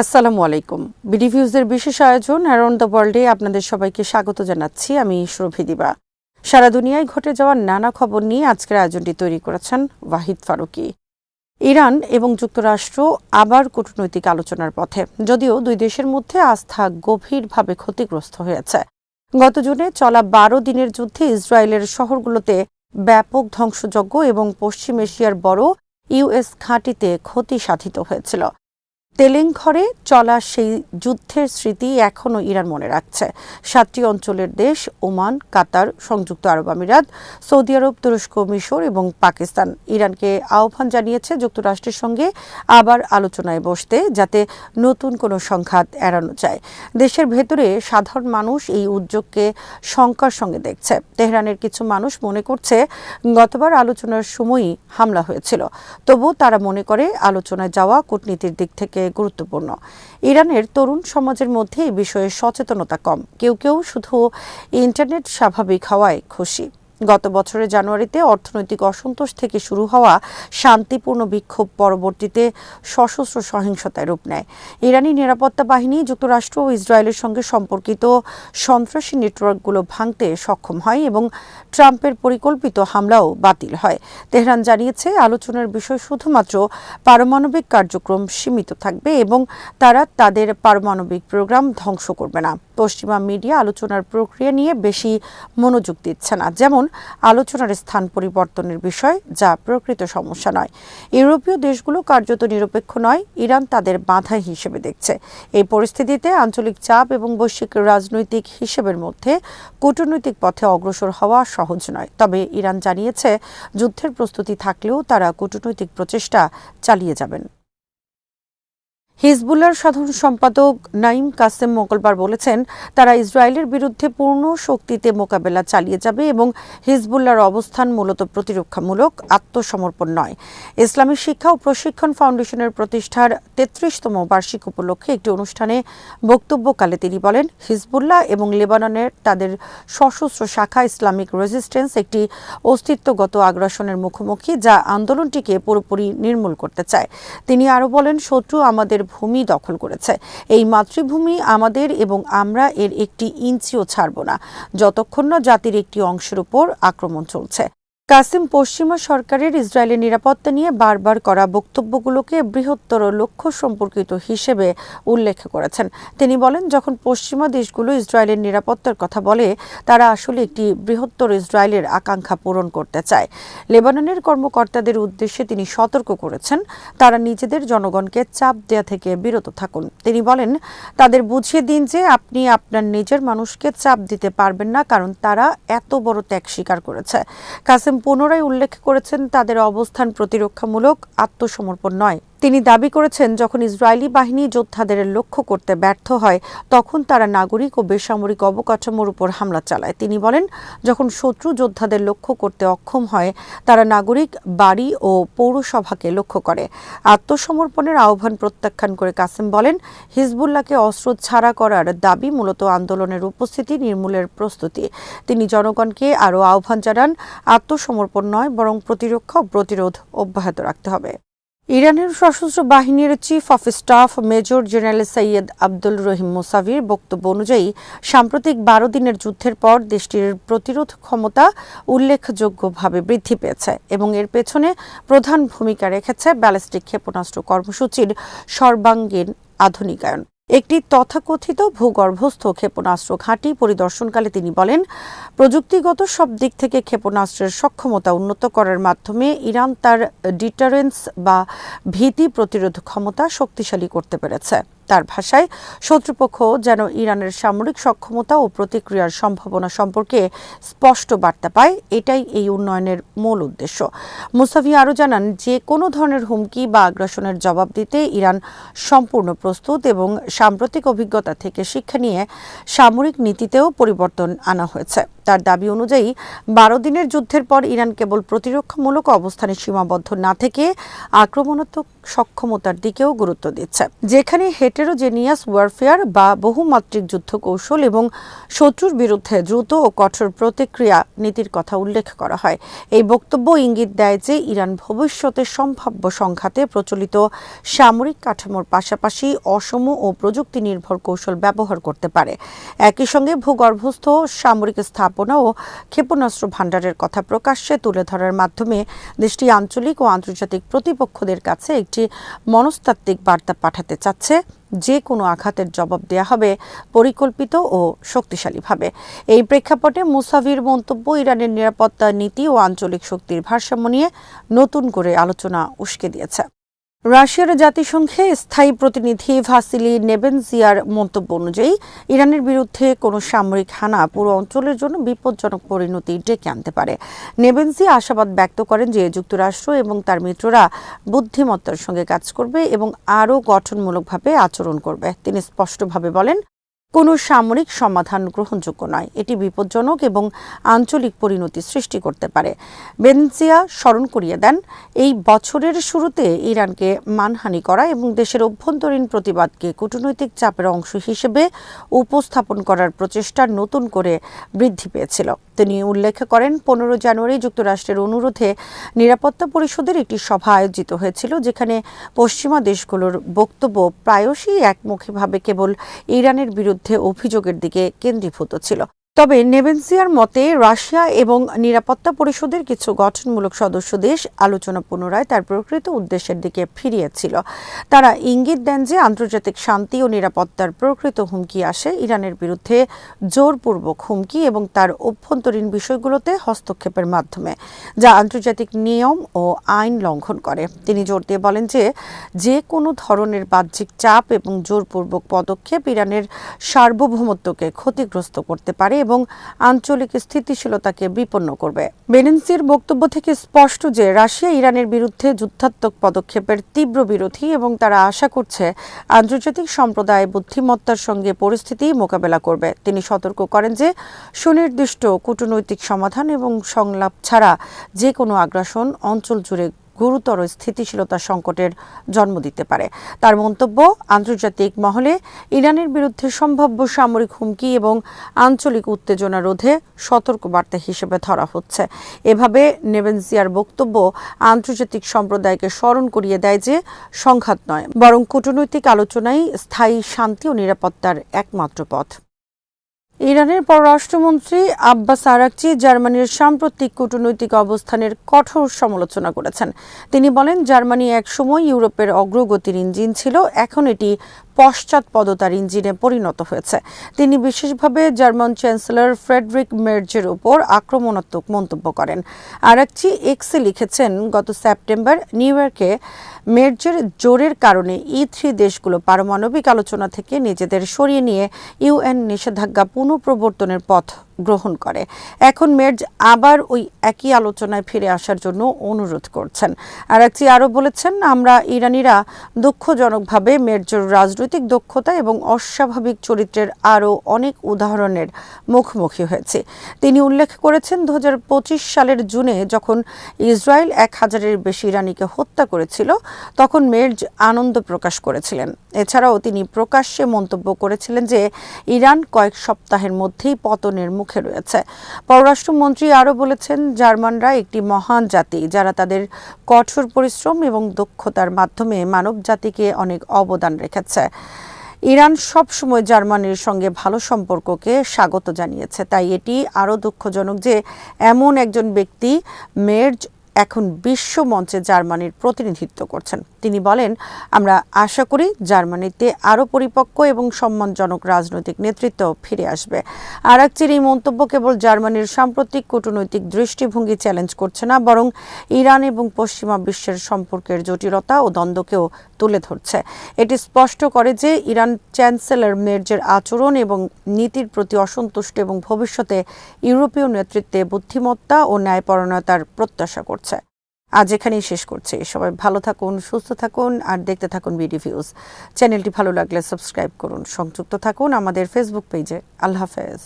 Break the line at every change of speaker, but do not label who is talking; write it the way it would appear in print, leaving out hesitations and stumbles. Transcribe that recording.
আসসালামু আলাইকুম। বিডিভিউজের বিশেষ আয়োজন অ্যারাউন্ড দ্য ওয়ার্ল্ডে আপনাদের সবাইকে স্বাগত জানাচ্ছি। আমি সুরভি দিবা। সারা দুনিয়ায় ঘটে যাওয়া নানা খবর নিয়ে আজকের আয়োজনটি তৈরি করেছেন ওয়াহিদ ফারুকী। ইরান এবং যুক্তরাষ্ট্র আবার কূটনৈতিক আলোচনার পথে, যদিও দুই দেশের মধ্যে আস্থা গভীরভাবে ক্ষতিগ্রস্ত হয়েছে। গত জুনে চলা 12 দিনের যুদ্ধে ইসরায়েলের শহরগুলোতে ব্যাপক ধ্বংসযজ্ঞ এবং পশ্চিম এশিয়ার বড় ইউএস ঘাঁটিতে ক্ষতি সাধিত হয়েছিল। তেলেঙ্ঘরে চলা সেই যুদ্ধের স্মৃতি এখনও ইরান মনে রাখছে। 7টি অঞ্চলের দেশ ওমান, কাতার, সংযুক্ত আরব আমিরাত, সৌদি আরব, তুরস্ক, মিশর এবং পাকিস্তান ইরানকে আহ্বান জানিয়েছে যুক্তরাষ্ট্রের সঙ্গে আবার আলোচনায় বসতে, যাতে নতুন কোনো সংঘাত এড়ানো যায়। দেশের ভেতরে সাধারণ মানুষ এই উদ্যোগকে শঙ্কার সঙ্গে দেখছে। তেহরানের কিছু মানুষ মনে করছে গতবার আলোচনার সময়ই হামলা হয়েছিল, তবু তারা মনে করে আলোচনায় যাওয়া কূটনীতির দিক থেকে গুরুত্বপূর্ণ। ইরানের তরুণ সমাজের মধ্যে এই বিষয়ে সচেতনতা কম। কেউ কেউ শুধু ইন্টারনেট স্বাভাবিক হওয়ায় খুশি। গত বছরের জানুয়ারিতে অর্থনৈতিক অসন্তোষ থেকে শুরু হওয়া শান্তিপূর্ণ বিক্ষোভ পরবর্তীতে সশস্ত্র সহিংসতায় রূপ নেয়। ইরানি নিরাপত্তা বাহিনী যুক্তরাষ্ট্র ও ইসরায়েলের সঙ্গে সম্পর্কিত সন্ত্রাসী নেটওয়ার্কগুলো ভাঙতে সক্ষম হয় এবং ট্রাম্পের পরিকল্পিত হামলাও বাতিল হয়। তেহরান জানিয়েছে আলোচনার বিষয় শুধুমাত্র পারমাণবিক কার্যক্রম সীমিত থাকবে এবং তারা তাদের পারমাণবিক প্রোগ্রাম ধ্বংস করবে না। পশ্চিমা মিডিয়া আলোচনার প্রক্রিয়া নিয়ে বেশি মনোযোগ দিচ্ছে না, যেমন আলোচনার স্থান পরিবর্তনের বিষয়, যা প্রকৃত সমস্যা নয়। ইউরোপীয় দেশগুলো কার্যত নিরপেক্ষ নয়, ইরান তাদের বাধা হিসেবে দেখছে। এই পরিস্থিতিতে আঞ্চলিক চাপ এবং বৈশ্বিক রাজনৈতিক হিসেবের মধ্যে কূটনৈতিক পথে অগ্রসর হওয়া সহজ নয়। তবে ইরান জানিয়েছে যুদ্ধের প্রস্তুতি থাকলেও তারা কূটনৈতিক প্রচেষ্টা চালিয়ে যাবেন। হিজবুল্লাহর সাধারণ সম্পাদক নাঈম কাসেম মঙ্গলবার বলেছেন, তারা ইসরায়েলের বিরুদ্ধে পূর্ণ শক্তিতে মোকাবেলা চালিয়ে যাবে এবং হিজবুল্লাহর অবস্থান মূলত প্রতিরক্ষামূলক, আত্মসমর্পণ নয়। ইসলামী শিক্ষা ও প্রশিক্ষণ ফাউন্ডেশনের প্রতিষ্ঠার 33তম বার্ষিক উপলক্ষে একটি অনুষ্ঠানে বক্তব্যকালে তিনি বলেন, হিজবুল্লাহ এবং লেবাননের তাদের সশস্ত্র শাখা ইসলামিক রেজিস্ট্যান্স একটি অস্তিত্বগত আগ্রাসনের মুখোমুখি, যা আন্দোলনটিকে পুরোপুরি নির্মূল করতে চায়। তিনি আরও বলেন, শত্রু আমাদের ভূমি দখল করেছে, এই মাতৃভূমি আমাদের এবং আমরা এর একটি ইঞ্চিও ছাড়ব না যতক্ষণ না জাতির একটি অংশের উপর আক্রমণ চলছে। কাসিম পশ্চিমা সরকারের ইসরায়েলের নিরাপত্তা নিয়ে বারবার করা বক্তব্যগুলোকে বৃহত্তর লক্ষ্য সম্পর্কিত হিসেবে উল্লেখ করেছেন। তিনি বলেন, যখন পশ্চিমা দেশগুলো ইসরায়েলের নিরাপত্তার কথা বলে, তারা আসলে একটি বৃহত্তর ইসরায়েলের আকাঙ্ক্ষা পূরণ করতে চায়। লেবাননের কর্মকর্তাদের উদ্দেশ্যে তিনি সতর্ক করেছেন, তারা নিজেদের জনগণকে চাপ দেয়া থেকে বিরত থাকুন। তিনি বলেন, তাদের বুঝিয়ে দিন যে আপনি আপনার নিজের মানুষকে চাপ দিতে পারবেন না, কারণ তারা এত বড় ত্যাগ স্বীকার করেছে। কাসেম পুনরায় উল্লেখ করেছেন, তাদের অবস্থান প্রতিরক্ষামূলক, আত্মসমর্পণ নয়। তিনি দাবি করেছেন, যখন ইসরায়েলি বাহিনী যোদ্ধাদের লক্ষ্য করতে ব্যর্থ হয়, তখন তারা নাগরিক ও বেসামরিক অবকাঠামোর উপর হামলা চালায়। তিনি বলেন, যখন শত্রু যোদ্ধাদের লক্ষ্য করতে অক্ষম হয়, তারা নাগরিক, বাড়ি ও পৌরসভাকে লক্ষ্য করে। আত্মসমর্পণের আহ্বান প্রত্যাখ্যান করে কাসেম বলেন, হিজবুল্লাহকে অস্ত্র ছাড়া করার দাবি মূলত আন্দোলনের উপস্থিতি নির্মূলের প্রস্তুতি। তিনি জনগণকে আরও আহ্বান জানান, আত্মসমর্পণ নয়, বরং প্রতিরক্ষা ও প্রতিরোধ অব্যাহত রাখতে হবে। ইরানের সশস্ত্র বাহিনীর chief of staff major general Syed Abdul Rahim মুসাভির বক্তব্য অনুযায়ী, সাম্প্রতিক 12 দিনের যুদ্ধের পর দেশটির প্রতিরোধ ক্ষমতা উল্লেখযোগ্যভাবে বৃদ্ধি পেয়েছে এবং এর পেছনে প্রধান ভূমিকা রেখেছে ব্যালিস্টিক ক্ষেপণাস্ত্র কর্মসূচির সর্বাঙ্গীন আধুনিকায়ন। একটি তথাকথিত ভূগর্ভস্থ ক্ষেপণাস্ত্র ঘাঁটি পরিদর্শনকালে তিনি বলেন, প্রযুক্তিগত সব দিক থেকে ক্ষেপণাস্ত্রের সক্ষমতা উন্নত করার মাধ্যমে ইরান তার ডিটারেন্স বা ভীতি প্রতিরোধ ক্ষমতা শক্তিশালী করতে পেরেছে। তার ভাষায়, শত্রুপক্ষ যেন ইরানের সামরিক সক্ষমতা ও প্রতিক্রিয়ার সম্ভাবনা সম্পর্কে স্পষ্ট বার্তা পায়, এটাই এই উন্নয়নের মূল উদ্দেশ্য। মুসাভি আরও জানান, যে কোনো ধরনের হুমকি বা আগ্রাসনের জবাব দিতে ইরান সম্পূর্ণ প্রস্তুত এবং সাম্প্রতিক অভিজ্ঞতা থেকে শিক্ষা নিয়ে সামরিক নীতিতেও পরিবর্তন আনা হয়েছে। তার দাবি অনুযায়ী 12 দিনের যুদ্ধের পর ইরান কেবল প্রতিরক্ষামূলক অবস্থানে সীমাবদ্ধ না থেকে আক্রমণাত্মক সক্ষমতার দিকেও গুরুত্ব দিচ্ছে, যেখানে হেটেরোজেনিয়াস ওয়ারফেয়ার বা বহুমাত্রিক যুদ্ধ কৌশল এবং শত্রুর বিরুদ্ধে দ্রুত ও কঠোর প্রতিক্রিয়া নীতির কথা উল্লেখ করা হয়। এই বক্তব্য ইঙ্গিত দেয় যে ইরান ভবিষ্যতে সম্ভাব্য সংঘাতে প্রচলিত সামরিক কাঠামোর পাশাপাশি অসম ও প্রযুক্তি নির্ভর কৌশল ব্যবহার করতে পারে। একই সঙ্গে ভূগর্ভস্থ সামরিক স্থাপনা ও ক্ষেপণাস্ত্র ভাণ্ডারের কথা প্রকাশ্যে তুলে ধরার মাধ্যমে দেশটি আঞ্চলিক ও আন্তর্জাতিক প্রতিপক্ষদের কাছে একটি মনস্তাত্ত্বিক বার্তা পাঠাতে চাচ্ছে যে কোনো আঘাতের জবাব দেয়া হবে পরিকল্পিত ও শক্তিশালীভাবে। এই প্রেক্ষাপটে মুসাভির মন্তব্য ইরানের নিরাপত্তা নীতি ও আঞ্চলিক শক্তির ভারসাম্য নিয়ে নতুন করে আলোচনা উস্কে দিয়েছে। রাশিয়ার জাতিসংঘে স্থায়ী প্রতিনিধি ভাসিলি নেবেনজিয়ার মন্তব্য অনুযায়ী ইরানের বিরুদ্ধে কোনো সামরিক হানা পুরো অঞ্চলের জন্য বিপজ্জনক পরিণতি ডেকে আনতে পারে। নেবেনজিয়া আশাবাদ ব্যক্ত করেন যে যুক্তরাষ্ট্র এবং তার মিত্ররা বুদ্ধিমত্তার সঙ্গে কাজ করবে এবং আরও গঠনমূলকভাবে আচরণ করবে। তিনি স্পষ্টভাবে বলেন, কোনো সামরিক সমাধান গ্রহণযোগ্য নয়, এটি বিপজ্জনক এবং আঞ্চলিক পরিণতি সৃষ্টি করতে পারে। বেনজিয়া স্মরণ করিয়ে দেন, এই বছরের শুরুতে ইরানকে মানহানি করা এবং দেশের অভ্যন্তরীণ প্রতিবাদকে কূটনৈতিক চাপের অংশ হিসেবে উপস্থাপন করার প্রচেষ্টা নতুন করে বৃদ্ধি পেয়েছিল। তিনি উল্লেখ করেন, 15 জানুয়ারি যুক্তরাষ্ট্রের অনুরোধে নিরাপত্তা পরিষদের একটি সভা আয়োজিত হয়েছিল, যেখানে পশ্চিমা দেশগুলোর বক্তব্য প্রায়শই একমুখীভাবে কেবল ইরানের বিরুদ্ধে অভিযোগের দিকে কেন্দ্রীভূত ছিল। তবে নেবেনজিয়ার মতে রাশিয়া এবং নিরাপত্তা পরিষদের কিছু গঠনমূলক সদস্য দেশ আলোচনা পুনরায় তার প্রকৃত উদ্দেশ্যের দিকে ফিরিয়েছিল। তারা ইঙ্গিত দেন যে আন্তর্জাতিক শান্তি ও নিরাপত্তার প্রকৃত হুমকি আসে ইরানের বিরুদ্ধে জোরপূর্বক হুমকি এবং তার অভ্যন্তরীণ বিষয়গুলোতে হস্তক্ষেপের মাধ্যমে, যা আন্তর্জাতিক নিয়ম ও আইন লঙ্ঘন করে। তিনি জোর দিয়ে বলেন যে কোনো ধরনের বাহ্যিক চাপ এবং জোরপূর্বক পদক্ষেপ ইরানের সার্বভৌমত্বকে ক্ষতিগ্রস্ত করতে পারে এবং আঞ্চলিক স্থিতিশীলতাকে বিপন্ন করবে। বেনেনজির বক্তব্য থেকে স্পষ্ট যে রাশিয়া ইরানের বিরুদ্ধে যুদ্ধাত্মক পদক্ষেপের তীব্র বিরোধী এবং তারা আশা করছে আন্তর্জাতিক সম্প্রদায় বুদ্ধিমত্তার সঙ্গে পরিস্থিতি মোকাবেলা করবে। তিনি সতর্ক করেন যে সুনির্দিষ্ট কূটনৈতিক সমাধান এবং সংলাপ ছাড়া যে কোনো আগ্রাসন অঞ্চল জুড়ে গুরুতর স্থিতিশীলতা সংকটের জন্ম দিতে পারে। তার মন্তব্য আন্তর্জাতিক মহলে ইরানের বিরুদ্ধে সম্ভাব্য সামরিক হুমকি এবং আঞ্চলিক উত্তেজনা রোধে সতর্কবার্তা হিসেবে ধরা হচ্ছে। এভাবে নেবেনজিয়ার বক্তব্য আন্তর্জাতিক সম্প্রদায়কে স্মরণ করিয়ে দেয় যে সংঘাত নয়, বরং কূটনৈতিক আলোচনাই স্থায়ী শান্তি ও নিরাপত্তার একমাত্র পথ। ইরানের পররাষ্ট্রমন্ত্রী আব্বাস আরাকচি জার্মানির সাম্প্রতিক কূটনৈতিক অবস্থানের কঠোর সমালোচনা করেছেন। তিনি বলেন, জার্মানি একসময় ইউরোপের অগ্রগতির ইঞ্জিন ছিল, এখন এটি পশ্চাৎপদতার ইঞ্জিনে পরিণত হয়েছে। তিনি বিশেষভাবে জার্মান চ্যান্সেলর ফ্রেডরিক মের্জের উপর আক্রমণাত্মক মন্তব্য করেন। আরাকচি এক্সে লিখেছেন, গত সেপ্টেম্বর নিউ ইয়র্কে মের্জের জোরের কারণে E3 দেশগুলো পারমাণবিক আলোচনা থেকে নিজেদের সরিয়ে নিয়ে UN নিষেধাজ্ঞা পুনঃপ্রবর্তনের পথ গ্রহণ করে। এখন মের্জ আবার ওই একই আলোচনায় ফিরে আসার জন্য অনুরোধ করছেন। আরাকচি আরও বলেছেন, আমরা ইরানিরা দুঃখজনকভাবে মের্জের রাজনৈতিক দক্ষতা এবং অস্বাভাবিক চরিত্রের আরও অনেক উদাহরণের মুখোমুখি হয়েছে। তিনি উল্লেখ করেছেন, 2025 সালের জুনে যখন ইসরায়েল 1000-এর বেশি ইরানিকে হত্যা করেছিল, তখন মের্জ আনন্দ প্রকাশ করেছিলেন। এছাড়াও তিনি প্রকাশ্যে মন্তব্য করেছিলেন যে ইরান কয়েক সপ্তাহের মধ্যেই পতনের মুখে রয়েছে। পররাষ্ট্রমন্ত্রী আরও বলেছেন, জার্মানরা একটি মহান জাতি যারা তাদের কঠোর পরিশ্রম এবং দক্ষতার মাধ্যমে মানব জাতিকে অনেক অবদান রেখেছে। ইরান সবসময় জার্মানির সঙ্গে ভালো সম্পর্ককে স্বাগত জানিয়েছে, তাই এটি আরও দুঃখজনক যে এমন একজন ব্যক্তি মের্জ এখন বিশ্ব মঞ্চে জার্মানির প্রতিনিধিত্ব করছেন। তিনি বলেন, আমরা আশা করি জার্মানিতে আরও পরিপক্ক এবং সম্মানজনক রাজনৈতিক নেতৃত্ব ফিরে আসবে। আরাকচির এই মন্তব্য কেবল জার্মানির সাম্প্রতিক কূটনৈতিক দৃষ্টিভঙ্গি চ্যালেঞ্জ করছে না, বরং ইরান এবং পশ্চিমা বিশ্বের সম্পর্কের জটিলতা ও দ্বন্দ্বকেও তুলে ধরছে। এটি স্পষ্ট করে যে ইরান চ্যান্সেলর মের্জের আচরণ এবং নীতির প্রতি অসন্তুষ্ট এবং ভবিষ্যতে ইউরোপীয় নেতৃত্বে বুদ্ধিমত্তা ও ন্যায়পরায়ণতার প্রত্যাশা করছে। আজ এখানেই শেষ করছি। সবাই ভালো থাকুন, সুস্থ থাকুন আর দেখতে থাকুন বিডি ভিউজ। চ্যানেলটি ভালো লাগলে সাবস্ক্রাইব করুন, সংযুক্ত থাকুন আমাদের ফেসবুক পেজে। আল্লাহ হাফেজ।